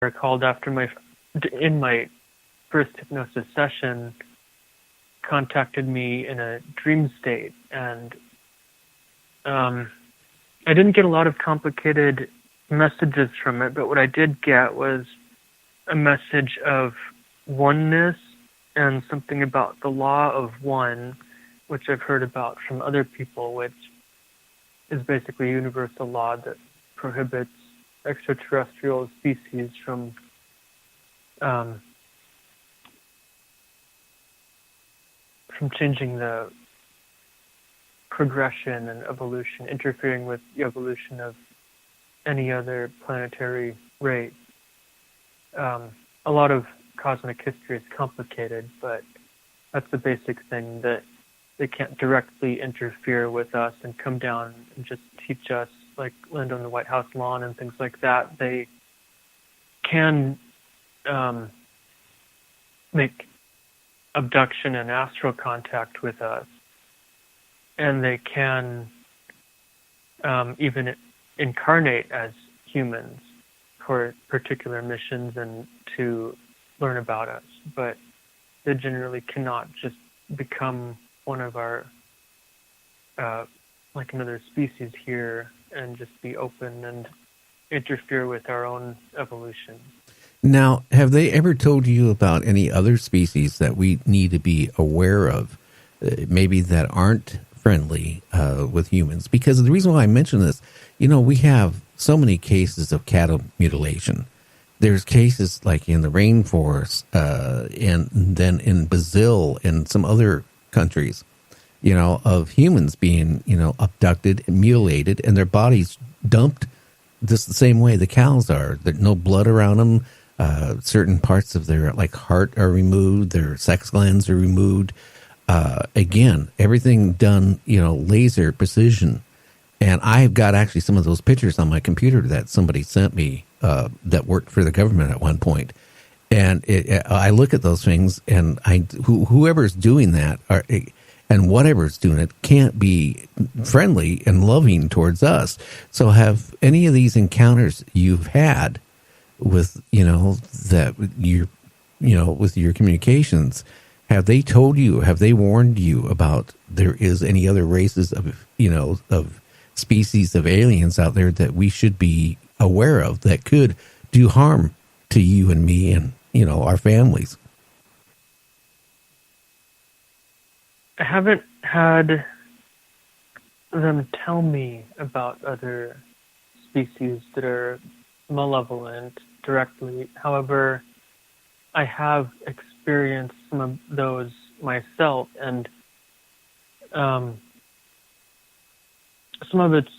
called after in my first hypnosis session, contacted me in a dream state, and I didn't get a lot of complicated messages from it, but what I did get was a message of oneness and something about the law of one, which I've heard about from other people, which is basically a universal law that prohibits extraterrestrial species from changing the progression and evolution, interfering with the evolution of any other planetary race. A lot of cosmic history is complicated, but that's the basic thing, that they can't directly interfere with us and come down and just teach us, like land on the White House lawn and things like that. They can make abduction and astral contact with us, and they can even incarnate as humans for particular missions and to learn about us, but they generally cannot just become one of our, like another species here, and just be open and interfere with our own evolution. Now, have they ever told you about any other species that we need to be aware of, maybe that aren't friendly with humans? Because the reason why I mention this, we have so many cases of cattle mutilation. There's cases like in the rainforest, and then in Brazil and some other countries, of humans being, abducted and mutilated, and their bodies dumped just the same way the cows are. There's no blood around them. Certain parts of their heart are removed. Their sex glands are removed. Again, everything done, laser precision. And I've got actually some of those pictures on my computer that somebody sent me that worked for the government at one point. And I look at those things, and whoever's doing that and whatever's doing it can't be friendly and loving towards us. So have any of these encounters you've had with, that you're, with your communications, have they told you, have they warned you about there is any other races of, of species of aliens out there that we should be aware of that could do harm to you and me and, our families? I haven't had them tell me about other species that are malevolent directly. However, I have experienced some of those myself, and some of it's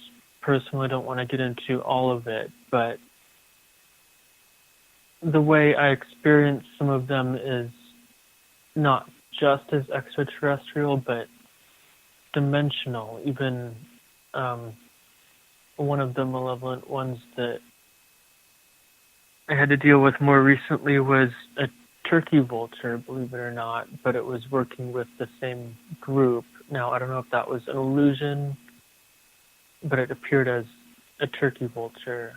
personal. I don't want to get into all of it, but the way I experience some of them is not just as extraterrestrial, but dimensional. Even one of the malevolent ones that I had to deal with more recently was a turkey vulture, believe it or not, but it was working with the same group. Now, I don't know if that was an illusion, but it appeared as a turkey vulture.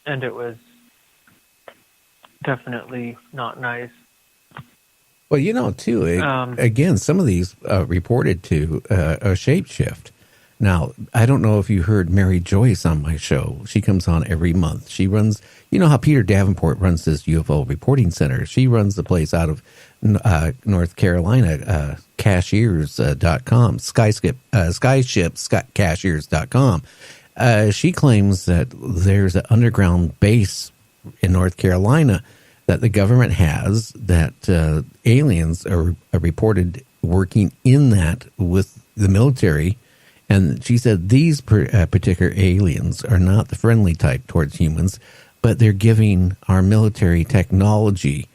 And it was definitely not nice. Well, too, again, some of these reported to a shapeshift. Now, I don't know if you heard Mary Joyce on my show. She comes on every month. She runs, how Peter Davenport runs this UFO reporting center. She runs the place out of North Carolina, cashiers.com, skyshipcashiers.com. She claims that there's an underground base in North Carolina that the government has, that aliens are reported working in that with the military. And she said these particular aliens are not the friendly type towards humans, but they're giving our military technology.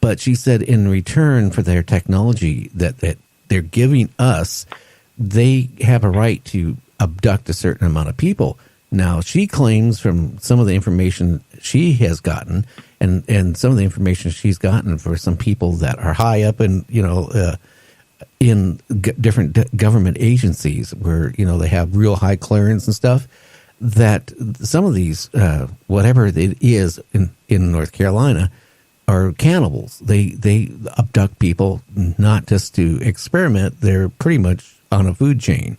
But she said in return for their technology that they're giving us, they have a right to abduct a certain amount of people. Now, she claims from some of the information she has gotten and some of the information she's gotten for some people that are high up in, different government agencies where, they have real high clearance and stuff. that some of these, whatever it is in North Carolina, are cannibals. They abduct people not just to experiment. They're pretty much on a food chain.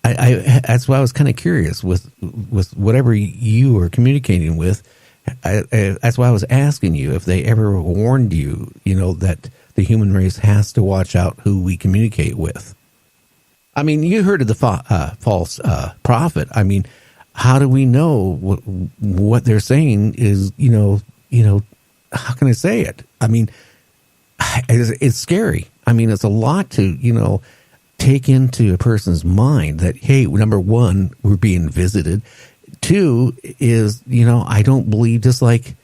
That's why I was kind of curious with whatever you were communicating with. That's why I was asking you if they ever warned you, that the human race has to watch out who we communicate with. I mean, you heard of the false prophet. I mean, how do we know what they're saying is, how can I say it? I mean, it's scary. I mean, it's a lot to, take into a person's mind that, hey, number one, we're being visited. Two is, I don't believe, just like,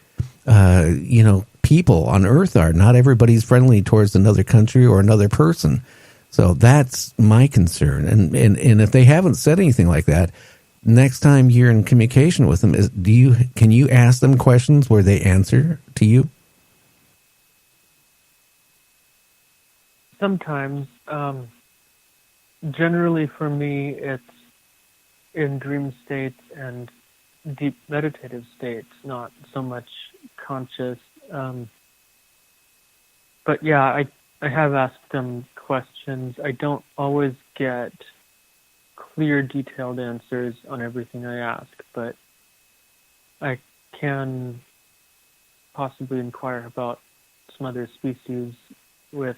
people on Earth are. Not everybody's friendly towards another country or another person. So that's my concern. And if they haven't said anything like that, next time you're in communication with them, can you ask them questions where they answer to you? Sometimes. Generally, for me, it's in dream states and deep meditative states, not so much conscious. But yeah, I have asked them questions. I don't always get clear, detailed answers on everything I ask, but I can possibly inquire about some other species with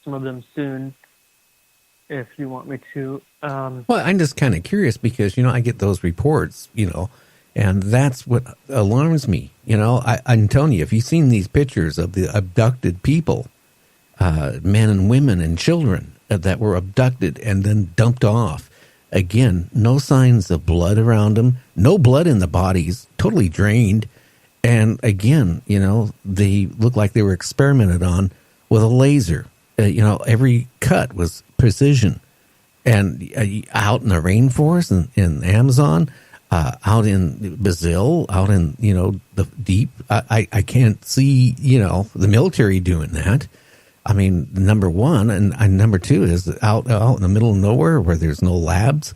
some of them soon, if you want me to. Well, I'm just kind of curious because, I get those reports, and that's what alarms me. I'm telling you, if you've seen these pictures of the abducted people, men and women and children that were abducted and then dumped off, again, no signs of blood around them, no blood in the bodies, totally drained. And again, they look like they were experimented on with a laser. Every cut was precision. And out in the rainforest and in Amazon, out in Brazil, out in, the deep, I can't see, the military doing that. I mean, number one, and number two is out in the middle of nowhere where there's no labs.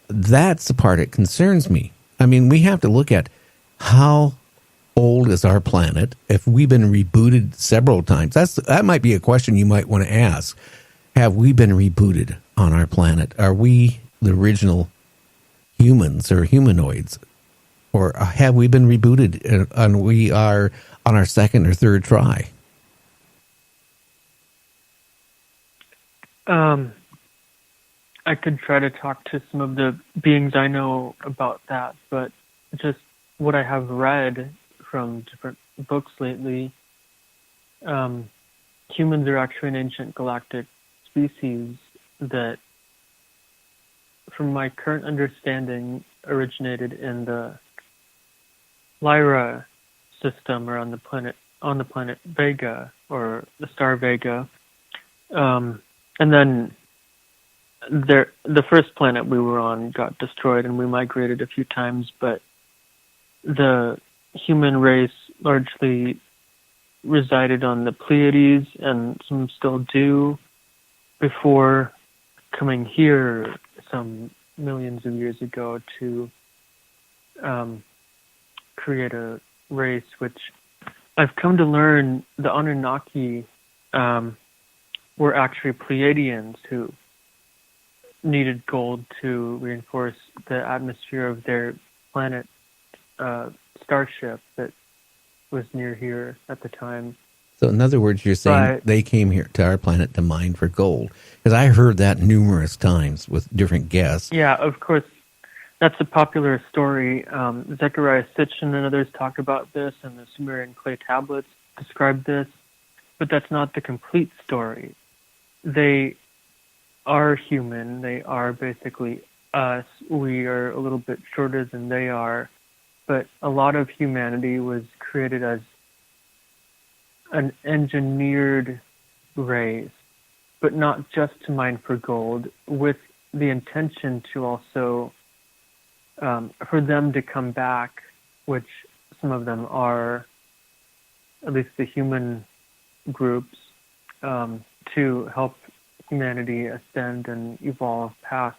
That's the part that concerns me. I mean, we have to look at how old is our planet. If we've been rebooted several times, that might be a question you might want to ask. Have we been rebooted on our planet? Are we the original humans or humanoids? Or have we been rebooted and we are on our second or third try? I could try to talk to some of the beings I know about that, but just what I have read from different books lately, humans are actually an ancient galactic species that, from my current understanding, originated in the Lyra system, or on the planet Vega, or the star Vega. And then the first planet we were on got destroyed, and we migrated a few times, but the human race largely resided on the Pleiades, and some still do, before coming here some millions of years ago to create a race, which I've come to learn the Anunnaki were actually Pleiadians who needed gold to reinforce the atmosphere of their planet starship that was near here at the time. So in other words, you're saying they came here to our planet to mine for gold. Because I heard that numerous times with different guests. Yeah, of course. That's a popular story. Zecharia Sitchin and others talk about this, and the Sumerian clay tablets describe this. But that's not the complete story. They are human. They are basically us. We are a little bit shorter than they are. But a lot of humanity was created as an engineered race, but not just to mine for gold, with the intention to also, for them to come back, which some of them are, at least the human groups, to help humanity ascend and evolve past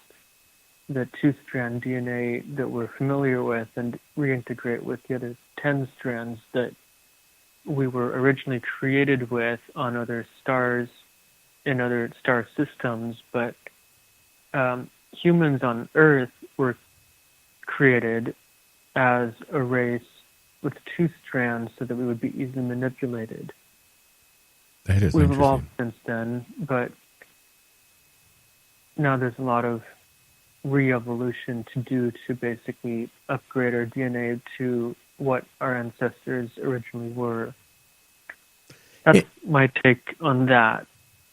the 2-strand DNA that we're familiar with and reintegrate with the other 10 strands that we were originally created with on other stars in other star systems. But humans on Earth were created as a race with 2 strands so that we would be easily manipulated. That is We've interesting. evolved since then, but now there's a lot of re-evolution to do to basically upgrade our DNA to what our ancestors originally were. That's my take on that.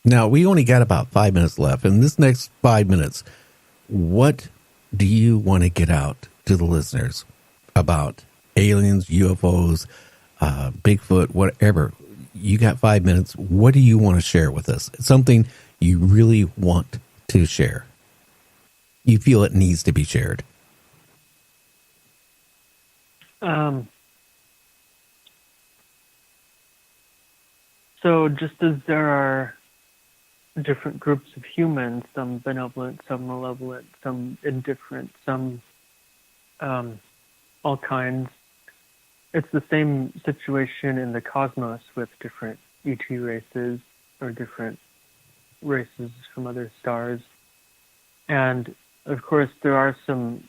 Now, we only got about 5 minutes left. In this next 5 minutes, what do you want to get out to the listeners about aliens, UFOs, Bigfoot, whatever? You got 5 minutes. What do you want to share with us? Something you really want to share. You feel it needs to be shared. So just as there are different groups of humans, some benevolent, some malevolent, some indifferent, some all kinds, it's the same situation in the cosmos with different ET races or different races from other stars. And of course, there are some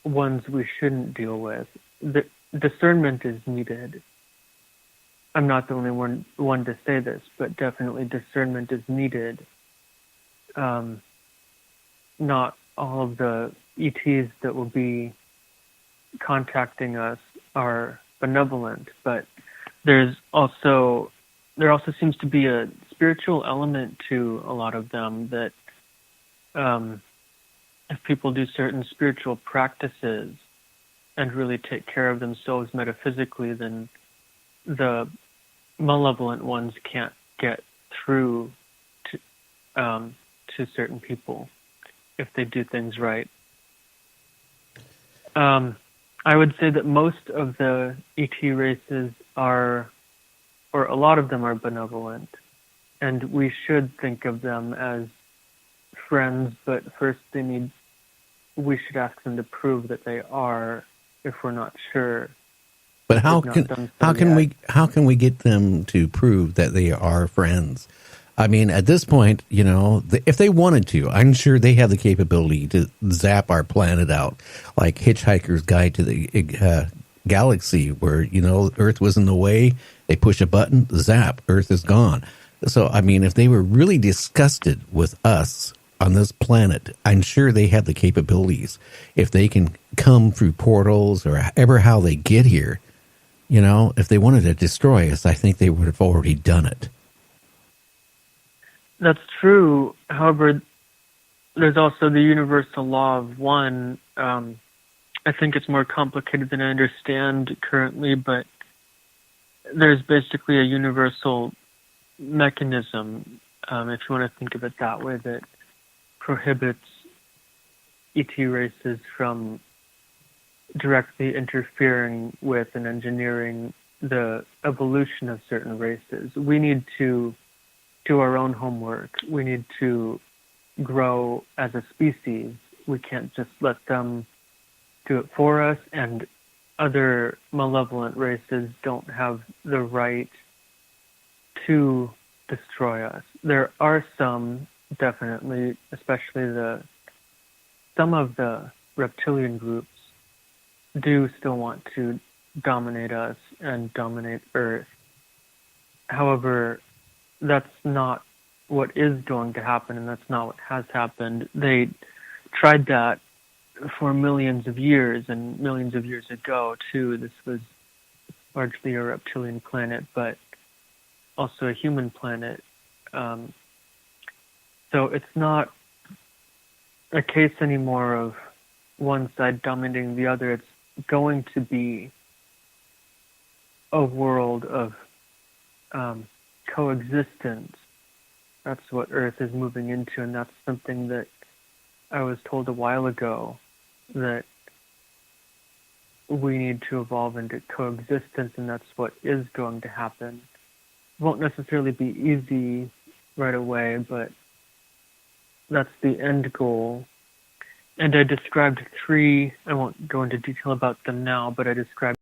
ones we shouldn't deal with. The discernment is needed. I'm not the only one to say this, but definitely discernment is needed. Not all of the ETs that will be contacting us are benevolent, but there also seems to be a spiritual element to a lot of them that if people do certain spiritual practices and really take care of themselves metaphysically, then the malevolent ones can't get through to certain people if they do things right. I would say that most of the ET races are, or a lot of them are benevolent, and we should think of them as friends, but first we should ask them to prove that they are if we're not sure. But how can we get them to prove that they are friends? I mean, at this point, if they wanted to, I'm sure they have the capability to zap our planet out, like Hitchhiker's Guide to the Galaxy, where Earth was in the way. They push a button, zap, Earth is gone. So, I mean, if they were really disgusted with us on this planet, I'm sure they have the capabilities. If they can come through portals or how they get here, if they wanted to destroy us, I think they would have already done it. That's true. However, there's also the universal law of one. I think it's more complicated than I understand currently, but there's basically a universal mechanism, if you want to think of it that way, that prohibits ET races from directly interfering with and engineering the evolution of certain races. We need to do our own homework. We need to grow as a species. We can't just let them do it for us, and other malevolent races don't have the right to destroy us. There are some, definitely, especially some of the reptilian groups do still want to dominate us and dominate Earth. However, that's not what is going to happen, and that's not what has happened. They tried that for millions of years, and millions of years ago, too. This was largely a reptilian planet, but also a human planet. So it's not a case anymore of one side dominating the other. It's going to be a world of coexistence. That's what Earth is moving into, and that's something that I was told a while ago, that we need to evolve into coexistence, and that's what is going to happen. It won't necessarily be easy right away, but that's the end goal. And I described three, I won't go into detail about them now, but I described